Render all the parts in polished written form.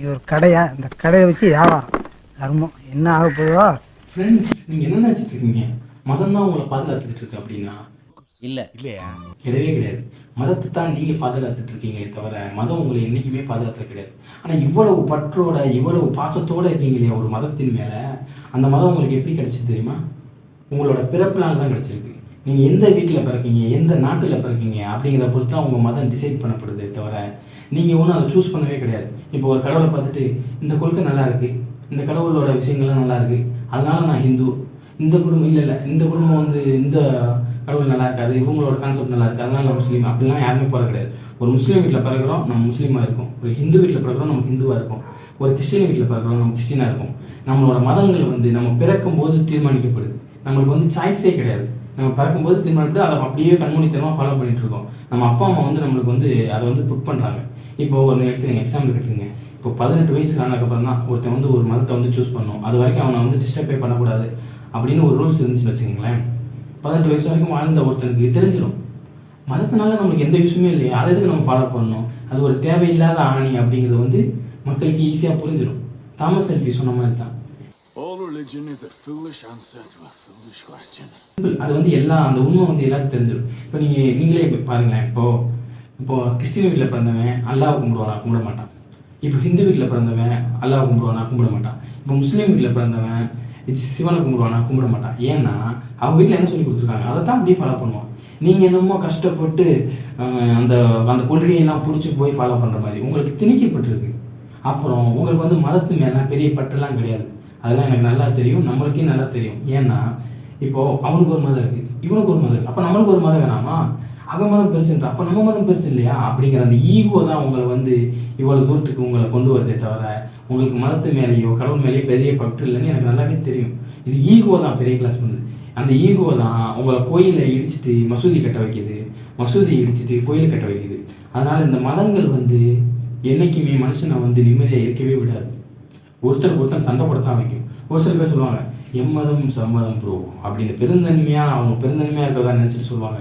இது ஒரு கடையா? இந்த கடையை வச்சு வியாபாரம் தர்மம் என்ன ஆக போதோ? ஃப்ரெண்ட்ஸ், நீங்க என்ன நினைச்சிட்டு இருக்கீங்க? மதம் தான் உங்களை பாதுகாத்துக்கிட்டு இருக்கு அப்படின்னா இல்லையா? கிடையவே கிடையாது. மதத்தை தான் நீங்க பாதுகாத்துட்டு இருக்கீங்களே தவிர மதம் உங்களை என்னைக்குமே பாதுகாத்து கிடையாது. ஆனா இவ்வளவு பற்றோட இவ்வளவு பாசத்தோட இருக்கீங்க இல்லையா ஒரு மதத்தின் மேல, அந்த மதம் உங்களுக்கு எப்படி கிடைச்சு தெரியுமா? உங்களோட பிறப்பினால் தான் கிடைச்சிருக்கு. நீங்க எந்த வீட்டில் பிறக்கீங்க, எந்த நாட்டில் பிறக்கீங்க அப்படிங்கிற பொறுத்து தான் உங்க மதம் டிசைட் பண்ணப்படுது தவிர நீங்க ஒன்றும் அதை சூஸ் பண்ணவே கிடையாது. இப்போ ஒரு கடவுளை பார்த்துட்டு இந்த கொள்கை நல்லா இருக்கு, இந்த கடவுளோட விஷயங்கள்லாம் நல்லா இருக்கு, அதனால நான் ஹிந்து. இந்த குடும்பம் இல்லை இந்த குடும்பம் வந்து இந்த கடவுள் நல்லா இருக்காது, இவங்களோட கான்செப்ட் நல்லா இருக்கு, அதனால நான் முஸ்லீம் அப்படிலாம் யாருமே போற கிடையாது. ஒரு முஸ்லீம் வீட்டில் பிறகுறோம் நம்ம முஸ்லீமா இருக்கும், ஒரு ஹிந்து வீட்டில் பிறகுறோம் நம்ம ஹிந்துவா இருக்கும், ஒரு கிறிஸ்டின் வீட்டில் பிறகுறோம் நம்ம கிறிஸ்டினா இருக்கும். நம்மளோட மதங்கள் வந்து நம்ம பிறக்கும் போது தீர்மானிக்கப்படுது. நம்மளுக்கு வந்து சாய்ஸே கிடையாது. நம்ம பிறக்கும்போது தீர்மானிட்டு அதை அப்படியே கண்மூடித்தனமாக ஃபாலோ பண்ணிட்டு இருக்கோம். நம்ம அப்பா அம்மா வந்து நம்மளுக்கு வந்து அதை வந்து புக் பண்ணுறாங்க. இப்போ ஒரு எக்ஸாம்பிள் எடுத்துங்க. இப்போ 18 வயசுக்கு ஆனதுக்கப்புறம் தான் ஒருத்தன் வந்து ஒரு மதத்தை வந்து சூஸ் பண்ணணும். அது வரைக்கும் அவனை வந்து டிஸ்டர்பே பண்ணக்கூடாது அப்படின்னு ஒரு ரூல்ஸ் இருந்துச்சுன்னு வச்சுக்கோங்களேன். 18 வயசு வரைக்கும் வாழ்ந்த ஒருத்தனுக்கு தெரிஞ்சிடும் மதத்தினால நம்மளுக்கு எந்த யூஸுமே இல்லையா, அதை எதுக்கு நம்ம ஃபாலோ பண்ணணும், அது ஒரு தேவையில்லாத ஆணி அப்படிங்கிறது வந்து மக்களுக்கு ஈஸியாக புரிஞ்சிடும். தாமஸ் எல்ஃபி சொன்ன மாதிரி தான் அது வந்து எல்லாம் அந்த உண்மை வந்து எல்லாருக்கும் தெரிஞ்சிடும். இப்போ நீங்களே பாருங்களேன். இப்போ கிறிஸ்டின் வீட்டில் பிறந்தவன் அல்லாஹ் கும்பிடுவானா? கும்பிட மாட்டான். இப்போ ஹிந்து வீட்டில் பிறந்தவன் அல்லாஹ் கும்பிடுவானா? கும்பிட மாட்டான். இப்போ முஸ்லீம் வீட்டில் பிறந்தவன் சிவனை கும்பிடுவானா? கும்பிட மாட்டான். ஏன்னா அவங்க வீட்டில் என்ன சொல்லி கொடுத்துருக்காங்க அதை தான் அப்படியே ஃபாலோ பண்ணுவான். நீங்கள் என்னமோ கஷ்டப்பட்டு அந்த அந்த கொள்கையெல்லாம் பிடிச்சி போய் ஃபாலோ பண்ணுற மாதிரி உங்களுக்கு திணிக்கப்பட்டிருக்கு. அப்புறம் உங்களுக்கு வந்து மதத்து மேலே பெரிய பற்றெல்லாம் கிடையாது. அதெல்லாம் எனக்கு நல்லா தெரியும், நம்மளுக்கே நல்லா தெரியும். ஏன்னா இப்போ அவனுக்கு ஒரு மதம் இருக்குது, இவனுக்கு ஒரு மதம் இருக்குது, அப்போ நம்மளுக்கு ஒரு மதம் வேணாமா? அவன் மதம் பெருசுன்ற அப்போ நம்ம மதம் பெருசு இல்லையா அப்படிங்கிற அந்த ஈகோ தான் உங்களை வந்து இவ்வளவு தூரத்துக்கு உங்களை கொண்டு வருதே தவிர உங்களுக்கு மதத்து மேலேயோ கடவுள் மேலேயோ பெரிய பற்று இல்லைன்னு எனக்கு நல்லாவே தெரியும். இது ஈகோ தான் பெரிய கிளாஸ் பண்ணுது. அந்த ஈகோ தான் உங்களை கோயிலை இடிச்சிட்டு மசூதி கட்ட வைக்குது, மசூதி இடிச்சிட்டு கோயில் கட்ட வைக்குது. அதனால இந்த மதங்கள் வந்து என்னைக்குமே மனுஷனை வந்து நிம்மதியாக இருக்கவே விடாது. ஒருத்தருக்கு ஒருத்தர் சண்டை போடத்தான் வைக்கும். ஒரு சில பேர் சொல்லுவாங்க எம்மதம் சம்மதம் ப்ரோ அப்படின்னு அவங்க பெருந்தன்மையாக இருக்கிறதா நினச்சிட்டு சொல்லுவாங்க.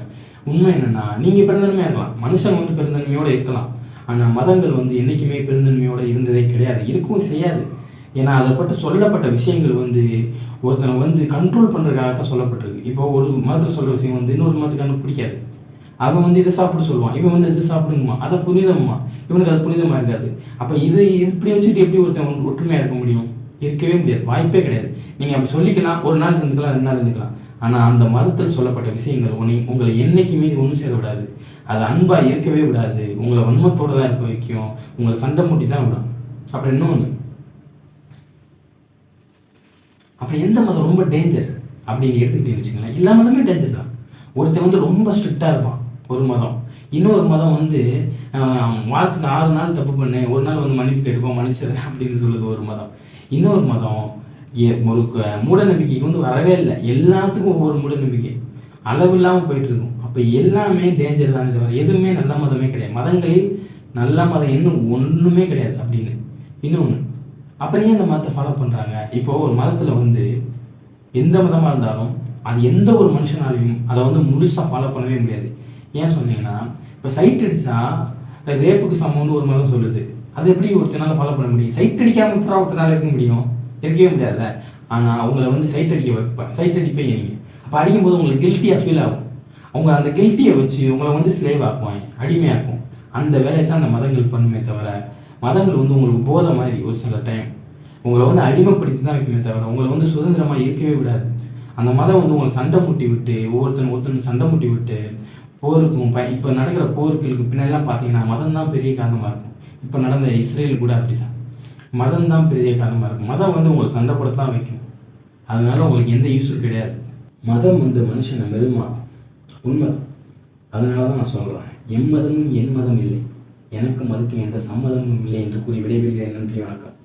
உண்மை என்னன்னா நீங்கள் பெருந்தன்மையாக இருக்கலாம், மனுஷன் வந்து பெருந்தன்மையோடு இருக்கலாம். ஆனால் மதங்கள் வந்து என்றைக்குமே பெருந்தன்மையோடு இருந்ததே கிடையாது, இருக்கவும் செய்யாது. ஏன்னா அதை பற்றி சொல்லப்பட்ட விஷயங்கள் வந்து ஒருத்தனை வந்து கண்ட்ரோல் பண்ணுறதுக்காக தான் சொல்லப்பட்டிருக்கு. இப்போ ஒரு மதத்தில் சொல்கிற விஷயம் வந்து இன்னொரு மதத்துக்கான பிடிக்காது. அவன் வந்து இதை சாப்பிட சொல்லுவான், இவன் வந்து இது சாப்பிடுங்கம்மா, அதை புனிதம்மா, இவனுக்கு அது புனிதமாக இருக்காது. அப்போ இது இப்படி வச்சுட்டு எப்படி ஒருத்தன் ஒற்றுமையாக இருக்க முடியும்? இருக்கவே முடியாது, வாய்ப்பே கிடையாது. நீங்கள் அப்படி சொல்லிக்கலாம், ஒரு நாள் இருந்துக்கலாம், 2 நாள் இருந்துக்கலாம். ஆனால் அந்த மதத்தில் சொல்லப்பட்ட விஷயங்கள் உங்களை என்னைக்குமே ஒன்றும் சேர விடாது. அது அன்பாக இருக்கவே விடாது, உங்களை வன்மத்தோடு தான் இருக்க வைக்கும், உங்களை சண்டை மூட்டி தான் விடும். அப்புறம் இன்னொன்று, அப்புறம் எந்த மதம் ரொம்ப டேஞ்சர் அப்படின்னு எடுத்துக்கிட்டீங்கன்னு வச்சுக்கோங்களேன், எல்லா மதமே டேஞ்சர் தான். ஒருத்தன் வந்து ரொம்ப ஸ்ட்ரிக்டாக இருப்பான் ஒரு மதம், இன்னொரு மதம் வந்து வாரத்துக்கு 6 நாள் தப்பு பண்ணு, ஒரு நாள் வந்து மன்னிப்பு கேட்டுப்போம் மன்னிச்சிடுறேன் அப்படின்னு சொல்லுது ஒரு மதம். இன்னொரு மதம் ஒரு மூட நம்பிக்கைக்கு வந்து வரவே இல்லை, எல்லாத்துக்கும் ஒவ்வொரு மூட நம்பிக்கை அளவு இல்லாமல் போயிட்டு இருக்கும். அப்போ எல்லாமே டேஞ்சர் தான், தவிர எதுவுமே நல்ல மதமே கிடையாது. மதங்களில் நல்ல மதம் இன்னும் ஒன்றுமே கிடையாது அப்படின்னு. இன்னொன்று, அப்புறம் ஏன் இந்த மதத்தை ஃபாலோ பண்ணுறாங்க? இப்போ ஒரு மதத்தில் வந்து எந்த மதமாக இருந்தாலும் அது எந்த ஒரு மனுஷனாலையும் அதை வந்து முழுசாக ஃபாலோ பண்ணவே முடியாது. ஏன் சொன்னீங்கன்னா, இப்போ சைட் அடித்தா ரேப்புக்கு சமம்னு ஒரு மதம் சொல்லுது, அது எப்படி ஒருத்தனால ஃபாலோ பண்ண முடியும்? சைட் அடிக்காமல் பூரா ஒருத்தனால இருக்க முடியும்? இருக்கவே முடியாதுல்ல. ஆனால் அவங்கள வந்து சைட் அடிப்பீங்க நீங்கள். அப்போ அடிக்கும்போது உங்களுக்கு கில்ட்டியாக ஃபீல் ஆகும். அவங்க அந்த கில்ட்டியை வச்சு உங்களை வந்து ஸ்லேவ் ஆக்குவாங்க, அடிமையாக்கும். அந்த வேலையை தான் அந்த மதங்கள் பண்ணுமே தவிர, மதங்கள் வந்து உங்களுக்கு போதை மாதிரி ஒரு சில டைம் உங்களை வந்து அடிமைப்படுத்தி தான் வைக்குமே தவிர உங்களை வந்து சுதந்திரமாக இருக்கவே விடாது. அந்த மதம் வந்து உங்களை சண்டை முட்டி விட்டு ஒருத்தன் சண்டை முட்டி விட்டு போருக்கும் இப்போ நடக்கிற போர்களுக்கு பின்னாடிலாம் பார்த்தீங்கன்னா மதம் தான் பெரிய காரணமாக இருக்கும். இப்போ நடந்த இஸ்ரேல் கூட அப்படிதான், மதம் தான் பெரிய காரணமாக இருக்கும். மதம் வந்து உங்களை சண்டை போடத்தான் வைக்கும். அதனால உங்களுக்கு எந்த யூஸும் கிடையாது. மதம் வந்து மனுஷனை மெருமாக்கும், உண்மைதான். அதனால தான் நான் சொல்கிறேன், என் மதமும் என் மதம் இல்லை, எனக்கும் அதுக்கும் எந்த சம்மதமும் இல்லை என்று கூறி விடைபெறுகிறேன். நன்றி, வணக்கம்.